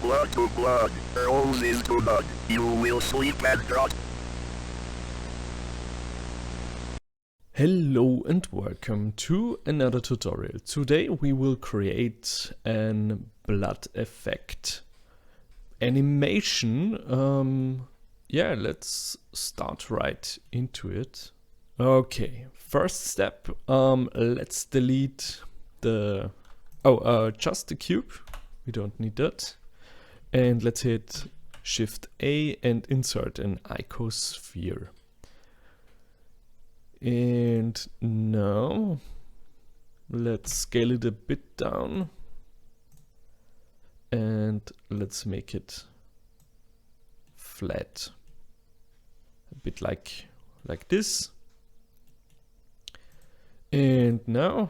blood to blood, roses to blood, you will sleep and rot. Hello and welcome to another tutorial. Today we will create an blood effect animation. Yeah, let's start right into it. Okay, first step, let's delete the just the cube. We don't need that. And let's hit Shift A and insert an icosphere. And now let's scale it a bit down and let's make it flat, a bit like this. And now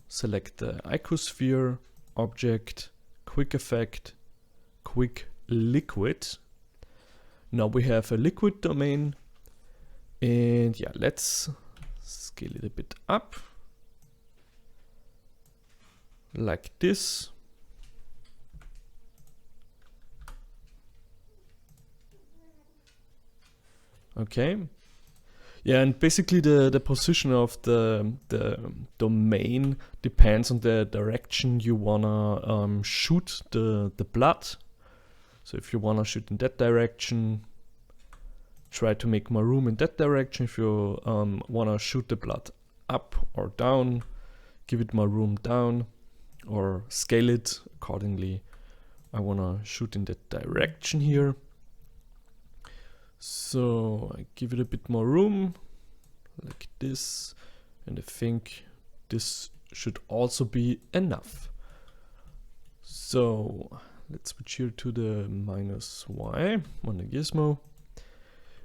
select the icosphere object, quick effect, quick liquid. Now we have a liquid domain, and yeah, let's scale it a bit up like this. Okay. Yeah, and basically the position of the domain depends on the direction you wanna shoot the blood. So if you wanna shoot in that direction, try to make more room in that direction. If you wanna shoot the blood up or down, give it more room down or scale it accordingly. I wanna shoot in that direction here. So I give it a bit more room like this, and I think this should also be enough. So let's switch here to the -y on the gizmo.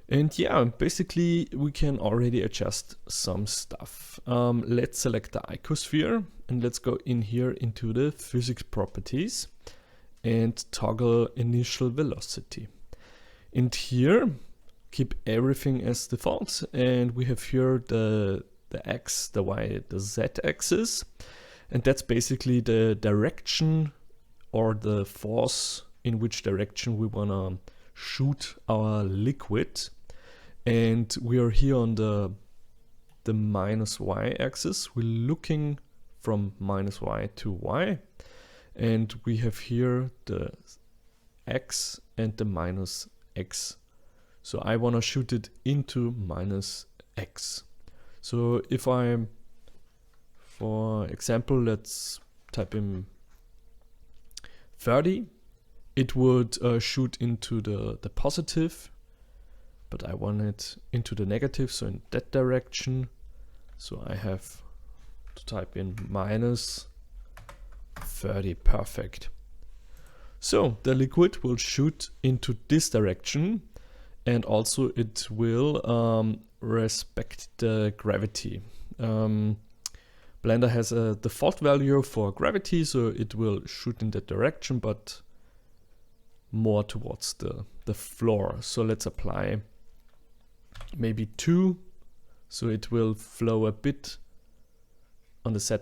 And yeah, basically we can already adjust some stuff. Let's select the icosphere and let's go in here into the physics properties and toggle initial velocity. And here, keep everything as default. And we have here the X, the Y, the Z axis. And that's basically the direction or the force in which direction we wanna shoot our liquid. And we are here on the -y axis. We're looking from -y to y. And we have here the X and the -x. So I want to shoot it into -x. So if I, for example, let's type in 30, it would shoot into the positive, but I want it into the negative, so in that direction. So I have to type in -30, perfect. So the liquid will shoot into this direction, and also it will respect the gravity. Blender has a default value for gravity, so it will shoot in that direction, but more towards the floor. So let's apply maybe 2, so it will flow a bit on the Z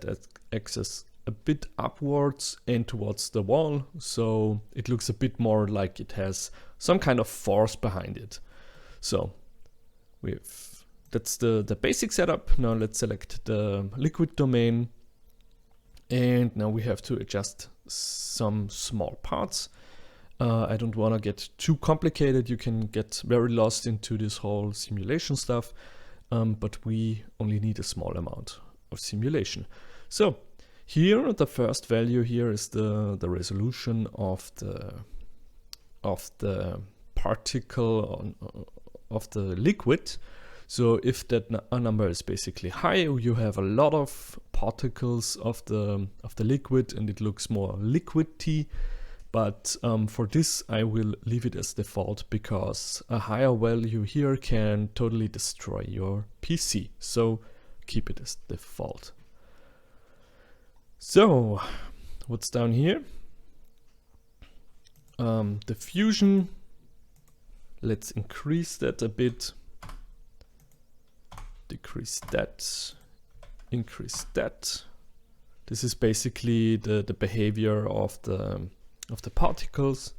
axis, a bit upwards and towards the wall, so it looks a bit more like it has some kind of force behind it. So that's the basic setup. Now let's select the liquid domain, and now we have to adjust some small parts. I don't want to get too complicated. You can get very lost into this whole simulation stuff, but we only need a small amount of simulation. So here, the first value here is the resolution of the particle of the liquid. So if that number is basically high, you have a lot of particles of the liquid, and it looks more liquidy. But for this, I will leave it as default because a higher value here can totally destroy your PC. So keep it as default. So what's down here? Diffusion. Let's increase that a bit. Decrease that. Increase that. This is basically the behavior of the particles.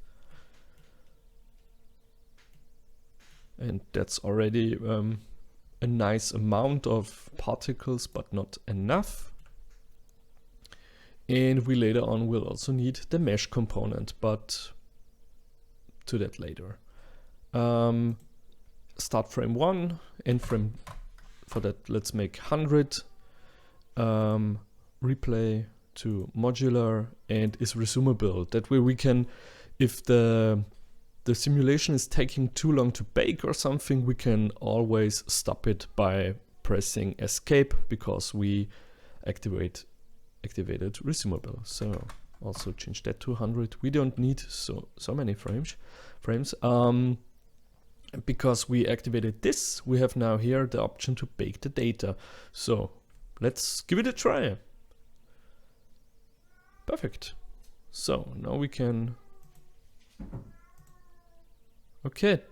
and that's already a nice amount of particles, but not enough. And we later on will also need the mesh component, but to that later. Start frame 1, end frame, for that let's make 100. Replay to modular and is resumable. That way we can, if the simulation is taking too long to bake or something, we can always stop it by pressing escape, because we activated resumable. So also change that to 100. We don't need so many frames. Because we activated this, we have now here the option to bake the data. So let's give it a try. Perfect. So now we can. Okay,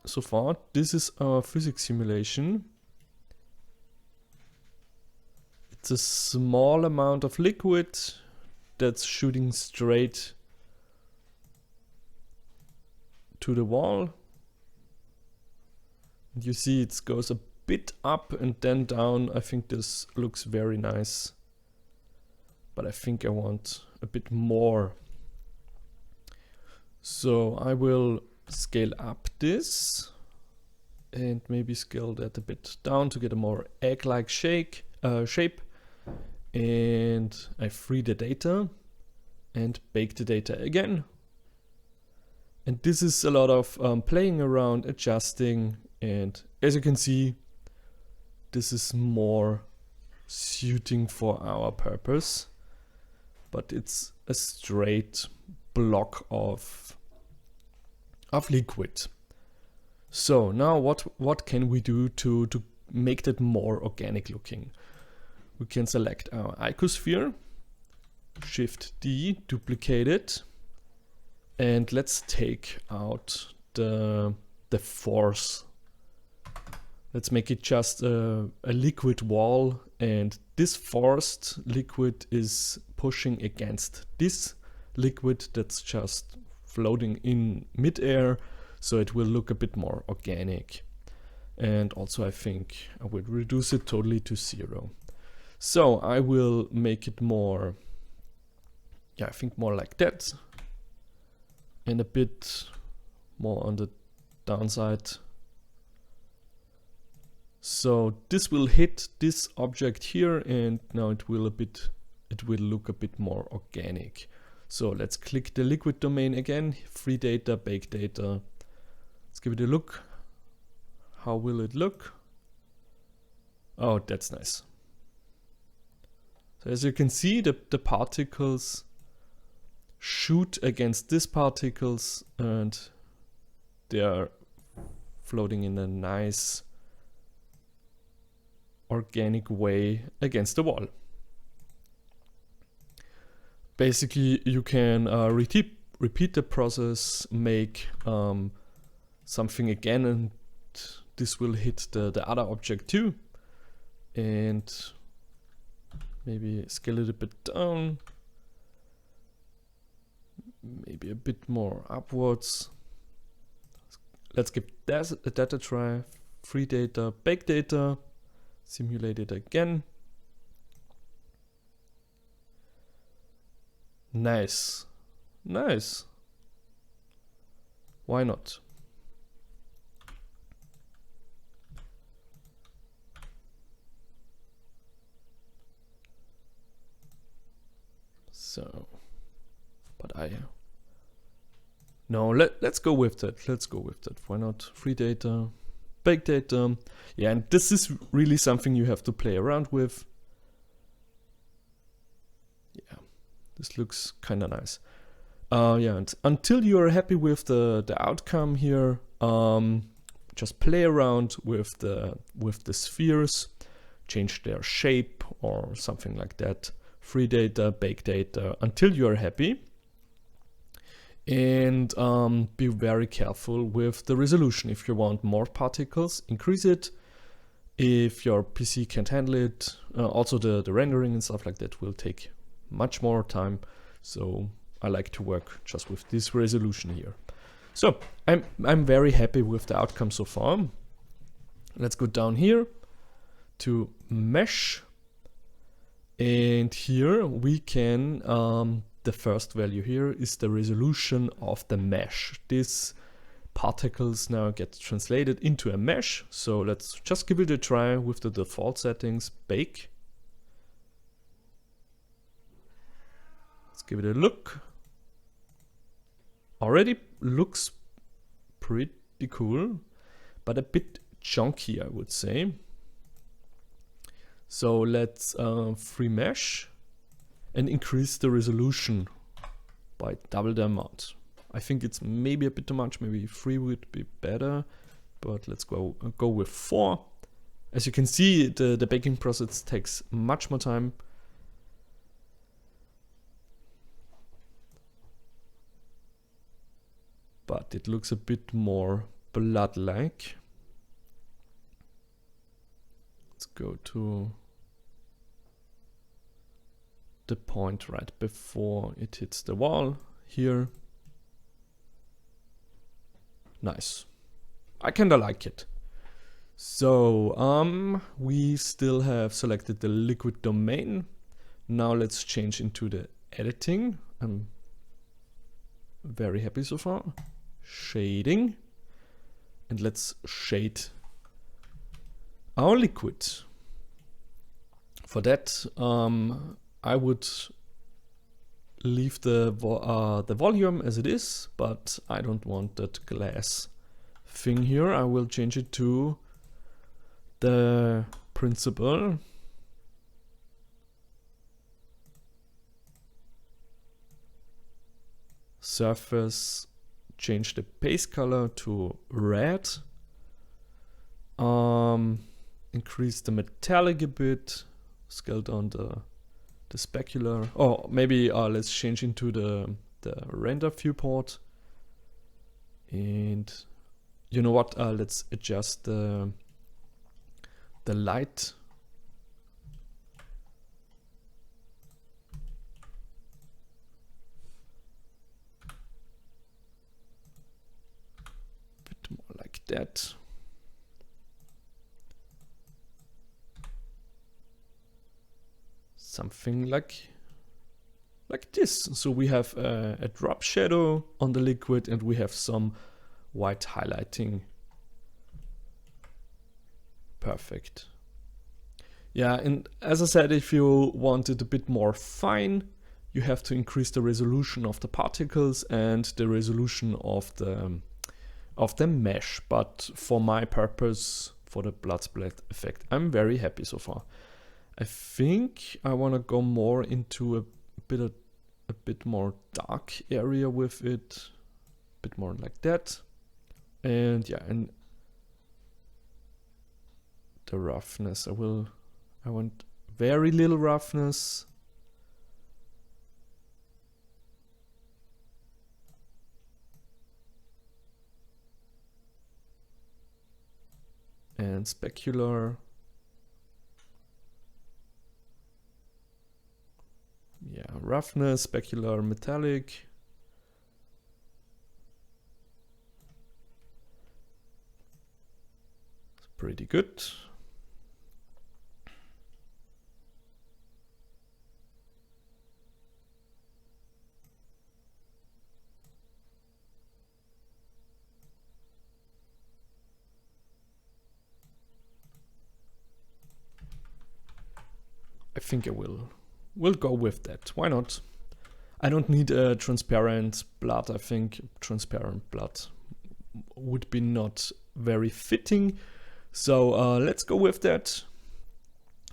so far this is our physics simulation. It's a small amount of liquid that's shooting straight to the wall. And you see it goes a bit up and then down. I think this looks very nice, but I think I want a bit more. So I will scale up this and maybe scale that a bit down to get a more egg-like shape. And I free the data and bake the data again. And this is a lot of playing around, adjusting, and as you can see, this is more suiting for our purpose. But it's a straight block of liquid. So now what can we do to make that more organic looking? We can select our icosphere, Shift D, duplicate it, and let's take out the force. Let's make it just a liquid wall, and this forced liquid is pushing against this liquid that's just floating in midair, so it will look a bit more organic. And also I think I would reduce it totally to 0. So I will make it more, yeah, I think more like that, and a bit more on the downside. So this will hit this object here, and now it will look a bit more organic. So let's click the liquid domain again, free data, bake data. Let's give it a look. How will it look? Oh, that's nice. So as you can see, the particles shoot against these particles, and they are floating in a nice organic way against the wall. Basically, you can repeat the process, make something again, and this will hit the other object too. And maybe scale it a bit down, maybe a bit more upwards. Let's give that a try. Free data, bake data, simulate it again. Nice, nice. Why not? So, but no, let's go with that. Let's go with that. Why not? Free data, bake data. Yeah, and this is really something you have to play around with. Yeah, this looks kind of nice. Yeah, and until you are happy with the outcome here, just play around with the spheres, change their shape or something like that. Free data, bake data, until you are happy. And be very careful with the resolution. If you want more particles, increase it. If your PC can't handle it, also the rendering and stuff like that will take much more time. So I like to work just with this resolution here. So I'm very happy with the outcome so far. Let's go down here to mesh, and here we can the first value here is the resolution of the mesh. These particles now get translated into a mesh. So let's just give it a try with the default settings, bake. Let's give it a look. Already looks pretty cool, but a bit chunky, I would say. So let's free mesh and increase the resolution by double the amount. I think it's maybe a bit too much, maybe 3 would be better, but let's go with 4. As you can see, the baking process takes much more time. But it looks a bit more blood-like. Let's go to the point right before it hits the wall here. Nice. I kinda like it. So we still have selected the liquid domain. Now let's change into the editing. I'm very happy so far. Shading, and let's shade our liquid. For that, I would leave the volume as it is, but I don't want that glass thing here. I will change it to the principle. Surface, change the base color to red. Increase the metallic a bit. Scale down the specular. Oh, maybe let's change into the render viewport. And you know what? Let's adjust the light. Bit more like that. Something like this. So we have a drop shadow on the liquid, and we have some white highlighting. Perfect. Yeah, and as I said, if you want it a bit more fine, you have to increase the resolution of the particles and the resolution of the mesh. But for my purpose, for the blood splat effect, I'm very happy so far. I think I want to go more into a bit more dark area with it, a bit more like that. And yeah, and the roughness, I want very little roughness. And specular. Yeah, roughness, specular, metallic. It's pretty good. I think I will go with that. Why not? I don't need a transparent blood. I think transparent blood would be not very fitting. So let's go with that.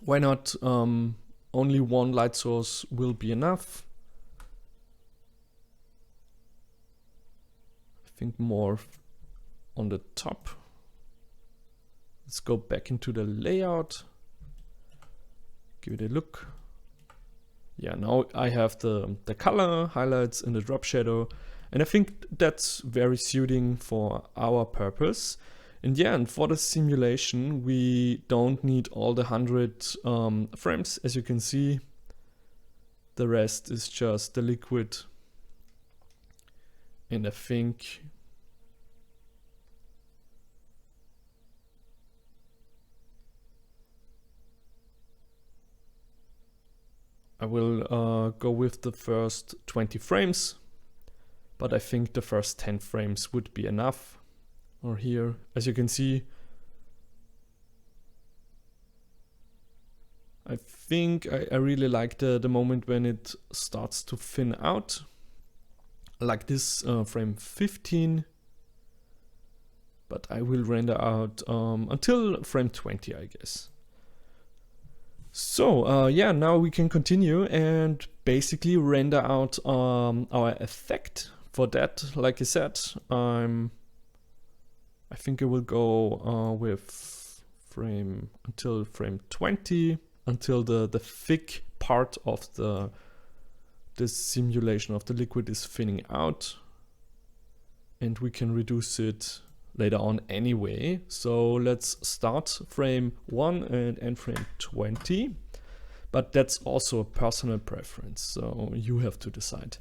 Why not? Only one light source will be enough. I think more on the top. Let's go back into the layout. Give it a look. Yeah, now I have the color highlights and the drop shadow, and I think that's very suiting for our purpose. And yeah, and for the simulation, we don't need all the 100 frames, as you can see. The rest is just the liquid. And I think I will go with the first 20 frames, but I think the first 10 frames would be enough. Or here, as you can see, I think I really like the moment when it starts to thin out, like this frame 15, but I will render out until frame 20, I guess. So yeah, now we can continue and basically render out our effect. For that, like I said, I think I will go with frame until frame 20, until the thick part of the simulation of the liquid is thinning out, and we can reduce it later on anyway. So let's start frame 1 and end frame 20, but that's also a personal preference, so you have to decide.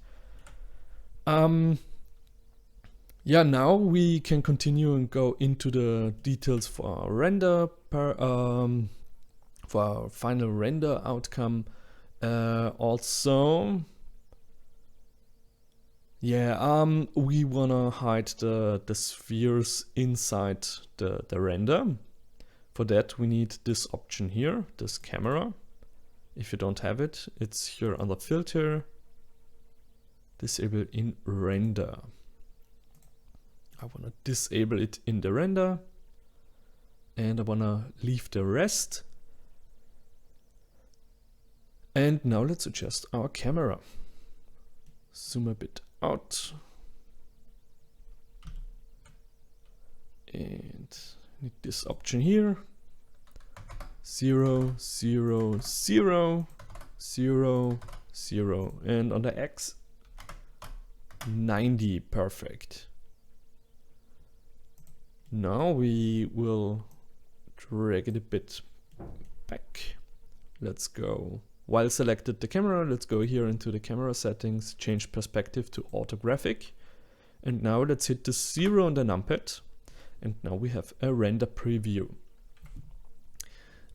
Yeah, now we can continue and go into the details for our render for our final render outcome. Also, yeah, we wanna hide the spheres inside the render. For that, we need this option here, this camera. If you don't have it, it's here under filter, disable in render. I wanna disable it in the render, and I wanna leave the rest. And now let's adjust our camera. Zoom a bit out. And need this option here. 0, 0, 0, 0, 0. And on the X, 90, perfect. Now we will drag it a bit back. Let's go. While selected the camera, let's go here into the camera settings, change perspective to orthographic. And now let's hit the 0 on the numpad. And now we have a render preview.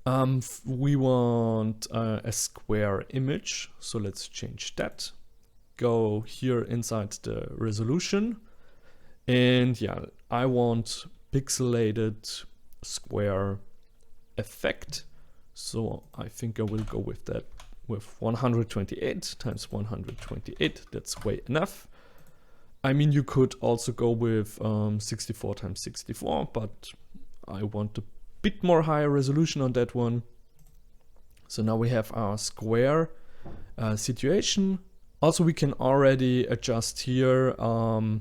We want a square image, so let's change that. Go here inside the resolution. And yeah, I want pixelated square effect. So I think I will go with that with 128 times 128. That's way enough. I mean, you could also go with 64 times 64, but I want a bit more higher resolution on that one. So now we have our square situation. Also, we can already adjust here our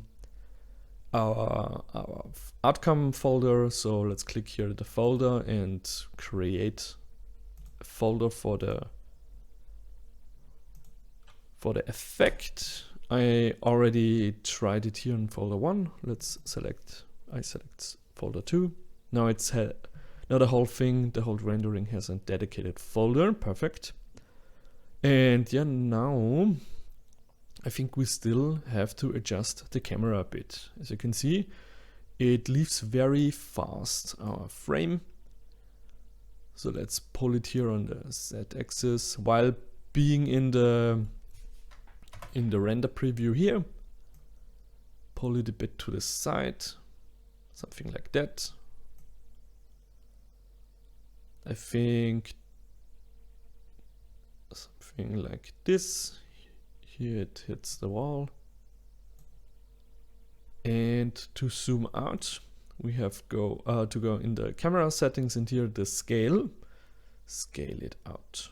outcome folder. So let's click here the folder and create a folder for the effect. I already tried it here in folder 1. I select folder 2. Now it's now the whole thing, the whole rendering has a dedicated folder. Perfect. And yeah, now I think we still have to adjust the camera a bit. As you can see, it leaves very fast our frame. So let's pull it here on the Z-axis while being in the render preview here. Pull it a bit to the side, something like that. I think something like this. Here it hits the wall. And to zoom out, we have to go in the camera settings and here the scale. Scale it out.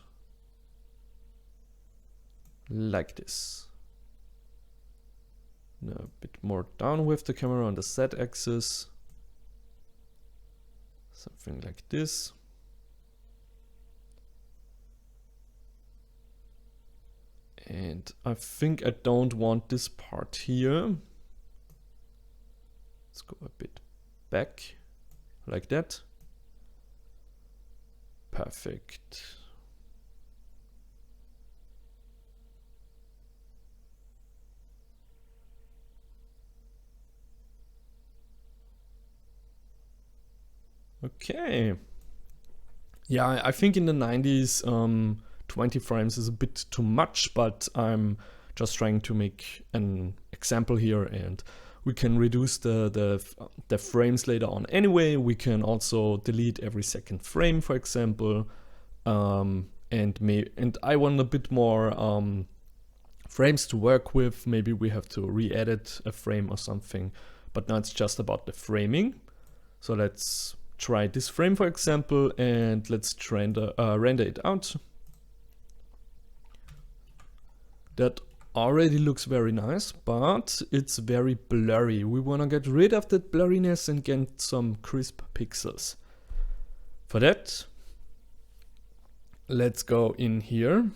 Like this. Now a bit more down with the camera on the Z-axis. Something like this. And I think I don't want this part here. Let's go a bit back, like that. Perfect. Okay. Yeah, I think in the 90s, 20 frames is a bit too much, but I'm just trying to make an example here, and we can reduce the frames later on anyway. We can also delete every second frame, for example, and I want a bit more frames to work with. Maybe we have to re-edit a frame or something, but now it's just about the framing. So let's try this frame, for example, and let's render it out. That already looks very nice, but it's very blurry. We want to get rid of that blurriness and get some crisp pixels. For that, let's go in here.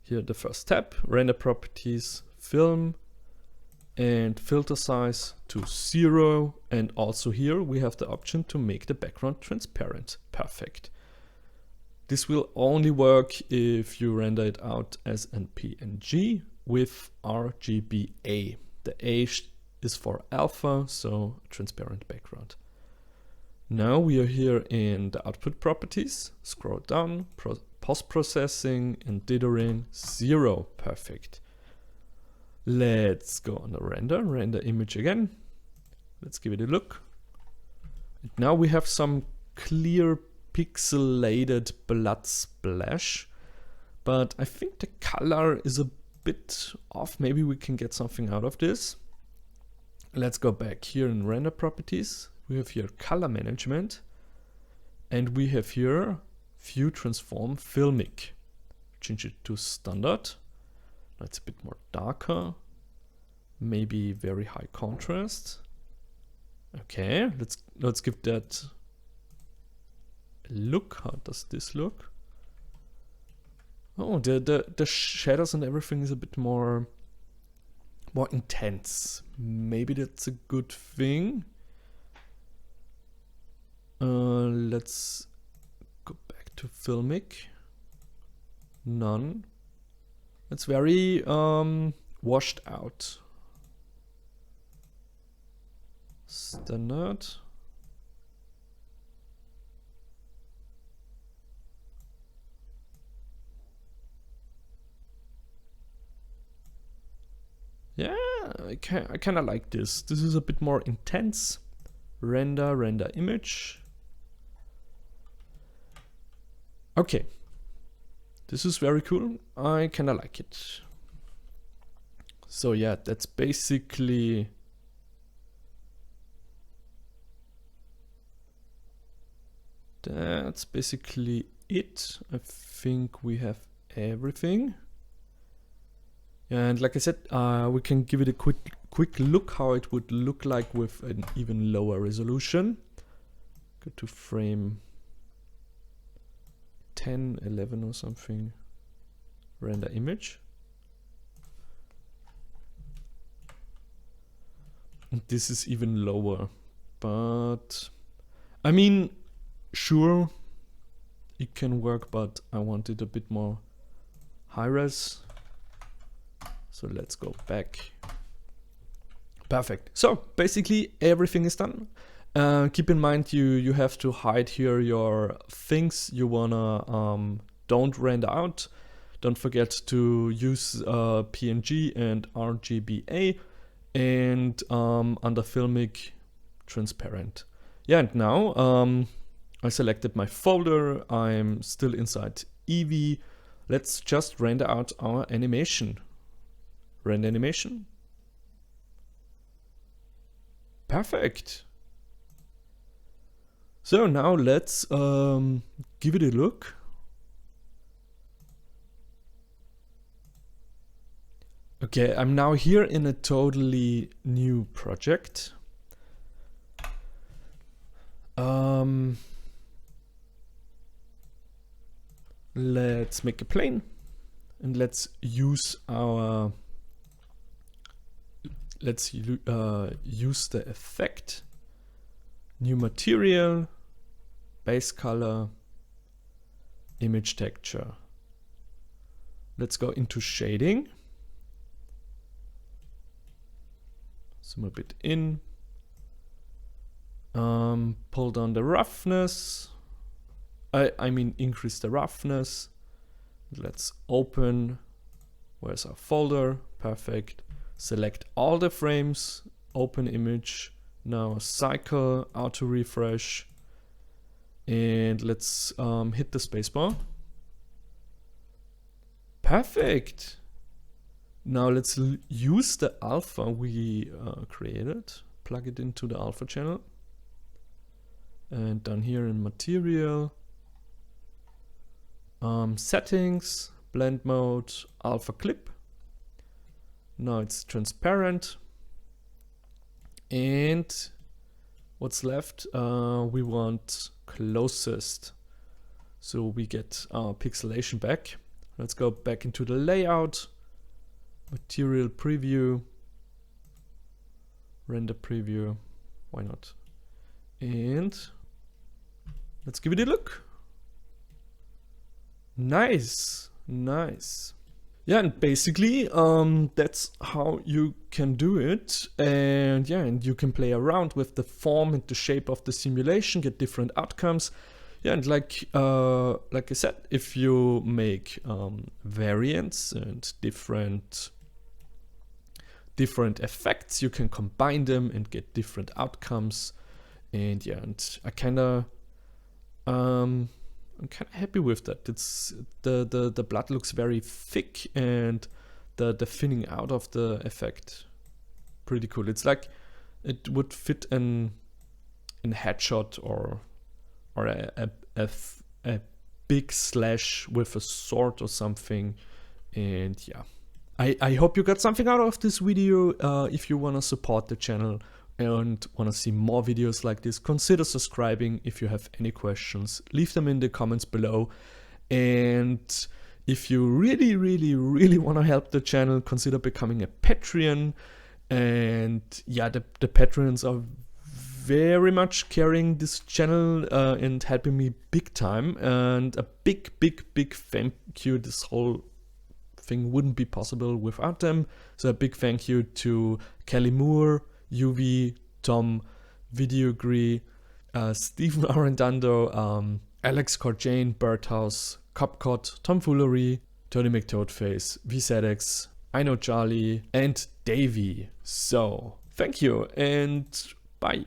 Here, the first tab, render properties, film, and filter size to 0. And also here we have the option to make the background transparent. Perfect. This will only work if you render it out as an PNG with RGBA. The A is for alpha, so transparent background. Now we are here in the output properties. Scroll down, post-processing and dithering 0. Perfect. Let's go on the render image again. Let's give it a look. And now we have some clear pixelated blood splash, but I think the color is a bit off. Maybe we can get something out of this. Let's go back here in render properties. We have here color management, and we have here view transform filmic. Change it to standard. That's a bit more darker, maybe very high contrast. Okay, let's give that a look. How does this look? Oh, the shadows and everything is a bit more intense. Maybe that's a good thing. Let's go back to filmic. None. It's very washed out. Standard. Yeah, I kind of like this. This is a bit more intense. Render image. Okay. This is very cool. I kind of like it. So yeah, that's basically it. I think we have everything. And like I said, we can give it a quick look how it would look like with an even lower resolution. Go to frame 10, 11 or something. Render image. And this is even lower, but I mean, sure, it can work, but I want it a bit more high res. So let's go back. Perfect. So basically everything is done. Keep in mind you have to hide here your things you wanna don't render out. Don't forget to use PNG and RGBA, and under filmic transparent. Yeah, and now I selected my folder. I'm still inside Eevee. Let's just render out our animation. Render animation. Perfect. So now let's give it a look. Okay, I'm now here in a totally new project. Let's make a plane and let's use our use the effect, new material, base color, image texture. Let's go into shading. Zoom a bit in. Pull down the roughness. I mean increase the roughness. Let's open, where's our folder? Perfect. Select all the frames, open image. Now cycle, auto refresh. And let's hit the spacebar. Perfect. Now let's use the alpha we created, plug it into the alpha channel. And down here in material, settings, blend mode, alpha clip. Now it's transparent. And what's left? We want closest. So we get our pixelation back. Let's go back into the layout, material preview, render preview, why not? And let's give it a look. Nice, nice. Yeah, and basically that's how you can do it. And yeah, and you can play around with the form and the shape of the simulation, get different outcomes. Yeah, and like I said, if you make variants and different effects, you can combine them and get different outcomes. And yeah, and I'm kind of happy with that. It's the blood looks very thick, and the thinning out of the effect pretty cool. It's like it would fit in headshot or a big slash with a sword or something. And yeah, I hope you got something out of this video. If you want to support the channel and want to see more videos like this, consider subscribing. If you have any questions, leave them in the comments below. And if you really want to help the channel, consider becoming a Patreon. And yeah, the Patreons are very much carrying this channel and helping me big time. And a big thank you. This whole thing wouldn't be possible without them. So a big thank you to Kelly Moore, UV, Tom, Videogree, Stephen Arendando, Alex Corjane, Birdhouse, Copcot, Tomfoolery, Tony McToadface, VZX, I Know Charlie, and Davey. So thank you and bye.